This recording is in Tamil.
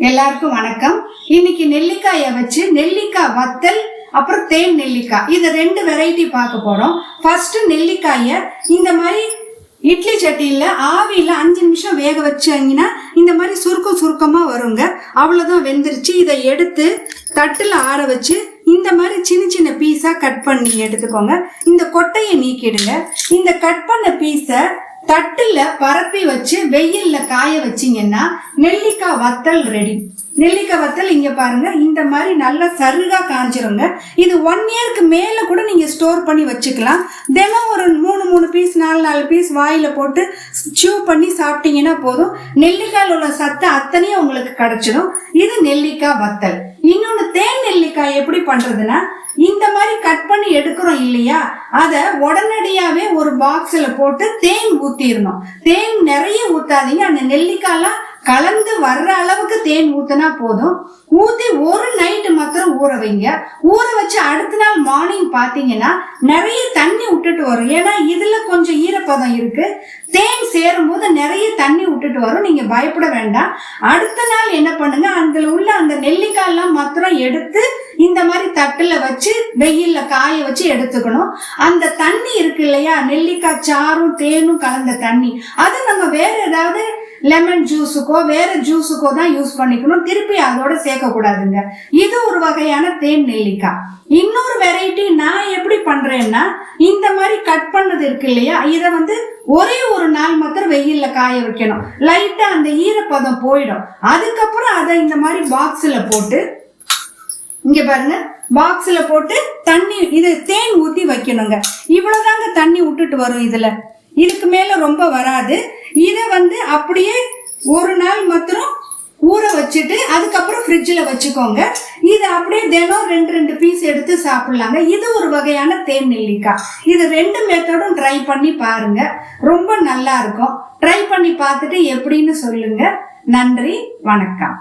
எல்லாருக்கும் வணக்கம். இன்னைக்கு நெல்லிக்காயை வச்சு நெல்லிக்காய் வத்தல் அப்புறம் தேன் நெல்லிக்காய் இது ரெண்டு வெரைட்டி பார்க்க போறோம். ஃபர்ஸ்ட் நெல்லிக்காயை இந்த மாதிரி இட்லி சட்டியில் ஆவியில் 5 நிமிஷம் வேக வச்சாங்கன்னா இந்த மாதிரி சுருக்கமா வருங்க. அவ்வளோதான், வெந்துருச்சு. இதை எடுத்து தட்டில் ஆற வச்சு இந்த மாதிரி சின்ன சின்ன பீஸாக கட் பண்ணி எடுத்துக்கோங்க. இந்த கொட்டையை நீக்கிடுங்க. இந்த கட் பண்ண பீஸை தட்டுல பரப்பி வச்சு வெயில்ல காய வச்சிங்கன்னா நெல்லிக்காய் வத்தல் ரெடி. நெல்லிக்காய் வத்தல் இங்க பாருங்க, இந்த மாதிரி நல்லா சருகா காஞ்சிருங்க. இது 1 இயருக்கு மேல கூட நீங்க ஸ்டோர் பண்ணி வச்சுக்கலாம். தினம் ஒரு 3 பீஸ் 4 பீஸ் வாயில போட்டு சூ பண்ணி சாப்பிட்டீங்கன்னா போதும். நெல்லிக்காயில் உள்ள சத்து அத்தனையும் உங்களுக்கு கிடைச்சிடும். இது நெல்லிக்காய் வத்தல். இன்னொன்னு தேன் நெல்லிக்காய் எப்படி பண்றதுன்னா, இந்த மாதிரி கட் பண்ணி எடுக்கிறோம் இல்லையா, அத உடனடியாவே ஒரு பாக்ஸ்ல போட்டு தேன் ஊத்திடணும். தேன் நிறைய ஊத்தாதீங்க, அந்த நெல்லிக்காய்லாம் கலந்து வர்ற அளவுக்கு தேன் ஊத்தினா போதும். ஊத்தி ஒரு நைட்டு மாத்திரம் ஊற வைங்க. ஊற வச்சு அடுத்த நாள் மார்னிங் பாத்தீங்கன்னா நிறைய தண்ணி விட்டுட்டு வரும். ஏன்னா இதுல கொஞ்சம் ஈரப்பதம் இருக்கு. தேன் சேரும் போது நிறைய தண்ணி விட்டுட்டு வரும். நீங்க பயப்பட வேண்டாம். அடுத்த நாள் என்ன பண்ணுங்க, அதுல உள்ள அந்த நெல்லிக்காய் எல்லாம் மாத்திரம் எடுத்து இந்த மாதிரி தட்டுல வச்சு வெயில்ல காய வச்சு எடுத்துக்கணும். அந்த தண்ணி இருக்கு இல்லையா, நெல்லிக்காய் சாரும் தேனும் கலந்த தண்ணி, அது நம்ம வேற ஏதாவது லெமன் ஜூஸுக்கோ வேற ஜூஸுக்கோ தான் யூஸ் பண்ணிக்கணும். திருப்பி அதோட சேர்க்க கூடாதுங்க. இது ஒரு வகையான தேன் நெல்லிக்காய். இன்னொரு வெரைட்டி நான் எப்படி பண்றேன்னா, இந்த மாதிரி கட் பண்ணது இருக்கு இல்லையா, இதை ஒரே ஒரு நாள் மாத்திரம் வெயில்ல காய வைக்கணும். லைட்டா அந்த ஈரப்பதம் போயிடும். அதுக்கப்புறம் அதை இந்த மாதிரி பாக்ஸ்ல போட்டு, இங்க பாருங்க, பாக்ஸ்ல போட்டு தண்ணி இது தேன் ஊத்தி வைக்கணுங்க. இவ்வளவுதாங்க தண்ணி விட்டுட்டு வரும். இதுக்கு மேல ரொம்ப வராது. இதை அப்படியே ஒரு நாள் மாத்திரம் ஊற வச்சுட்டு அதுக்கப்புறம் ஃப்ரிட்ஜில் வச்சுக்கோங்க. இது அப்படியே தினம் 2 பீஸ் எடுத்து சாப்பிடலாங்க. இது ஒரு வகையான தேன் நெல்லிக்காய். இது 2 மெத்தடும் ட்ரை பண்ணி பாருங்க, ரொம்ப நல்லா இருக்கும். ட்ரை பண்ணி பார்த்துட்டு எப்படின்னு சொல்லுங்க. நன்றி, வணக்கம்.